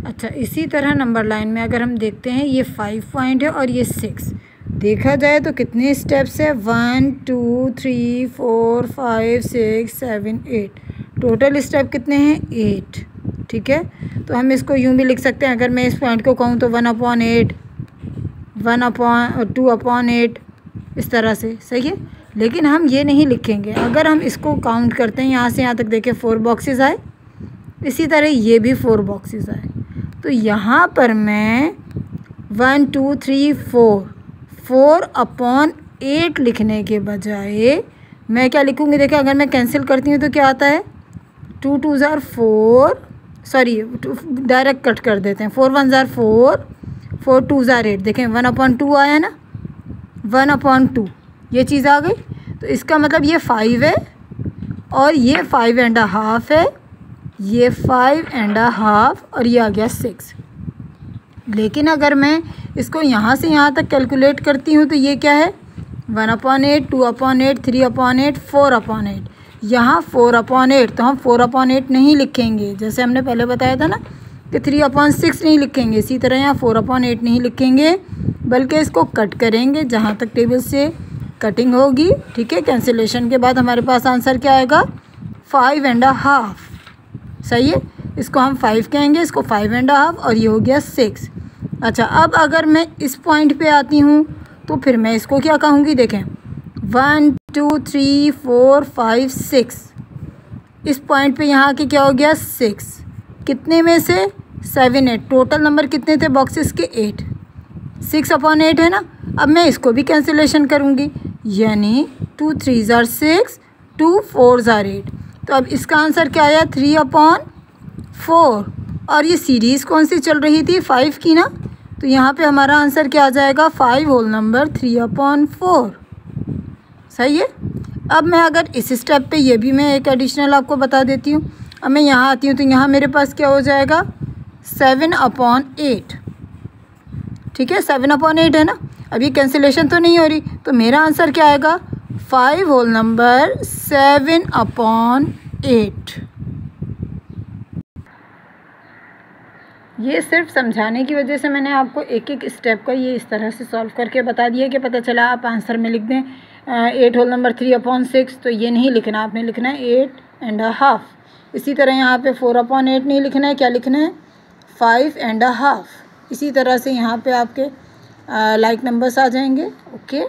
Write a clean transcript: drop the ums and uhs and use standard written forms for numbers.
अच्छा, इसी तरह नंबर लाइन में अगर हम देखते हैं ये 5 पॉइंट है और ये 6, देखा जाए तो कितने स्टेप्स है, 1 2 3 4 5 6 7 8, टोटल स्टेप कितने हैं 8। ठीक है, तो हम इसको यूँ भी लिख सकते हैं, अगर मैं इस पॉइंट को कहूँ तो 1/8, 2/8, इस तरह से। सही है, लेकिन हम ये नहीं लिखेंगे। अगर हम इसको काउंट करते हैं यहाँ से यहाँ तक, देखें 4 बॉक्सेस आए, इसी तरह ये भी 4 बॉक्सेस आए। तो यहाँ पर मैं 1 2 3 4/8 लिखने के बजाय मैं क्या लिखूँगी, देखिए अगर मैं कैंसिल करती हूँ तो क्या आता है, 2 2 ज़ार 4, सॉरी डायरेक्ट कट कर देते हैं, 4 1 ज़ार 4, 4 2 ज़ार 8, देखें 1/2 आया ना, 1/2 ये चीज़ आ गई। तो इसका मतलब ये 5 है और ये 5.5 है, ये 5.5 और ये आ गया 6। लेकिन अगर मैं इसको यहाँ से यहाँ तक कैलकुलेट करती हूँ तो ये क्या है, 1/8, 2/8, 3/8, 4/8। यहाँ 4/8, तो हम 4/8 नहीं लिखेंगे, जैसे हमने पहले बताया था ना कि 3/6 नहीं लिखेंगे, इसी तरह यहाँ 4/8 नहीं लिखेंगे, बल्कि इसको कट करेंगे जहाँ तक टेबल से कटिंग होगी। ठीक है, कैंसिलेशन के बाद हमारे पास आंसर क्या आएगा, 5.5। सही है, इसको हम 5 कहेंगे, इसको 5.5 और ये हो गया 6। अच्छा, अब अगर मैं इस पॉइंट पे आती हूँ तो फिर मैं इसको क्या कहूँगी, देखें 1 2 3 4 5 6, इस पॉइंट पे यहाँ के क्या हो गया 6, कितने में से 7 8, टोटल नंबर कितने थे बॉक्सेस के 8, 6/8 है ना। अब मैं इसको भी कैंसिलेशन करूँगी, यानी 2 3 ज़ार 6, 2 4 ज़ार 8। तो अब इसका आंसर क्या आया, 3/4। और ये सीरीज़ कौन सी चल रही थी, 5 की ना, तो यहाँ पे हमारा आंसर क्या आ जाएगा, 5 होल नंबर 3/4। सही है। अब मैं अगर इस स्टेप पे ये भी मैं एक एडिशनल आपको बता देती हूँ। अब मैं यहाँ आती हूँ तो यहाँ मेरे पास क्या हो जाएगा, 7/8। ठीक है, 7/8 है ना। अब ये कैंसिलेशन तो नहीं हो रही, तो मेरा आंसर क्या आएगा, 5 होल नंबर 7/8। ये सिर्फ समझाने की वजह से मैंने आपको एक एक स्टेप का ये इस तरह से सॉल्व करके बता दिया कि पता चला आप आंसर में लिख दें 8 होल नंबर 3/6, तो ये नहीं लिखना, आपने लिखना है 8.5। इसी तरह यहाँ पे 4/8 नहीं लिखना है, क्या लिखना है, 5.5। इसी तरह से यहाँ पे आपके लाइक नंबर्स आ जाएंगे। ओके।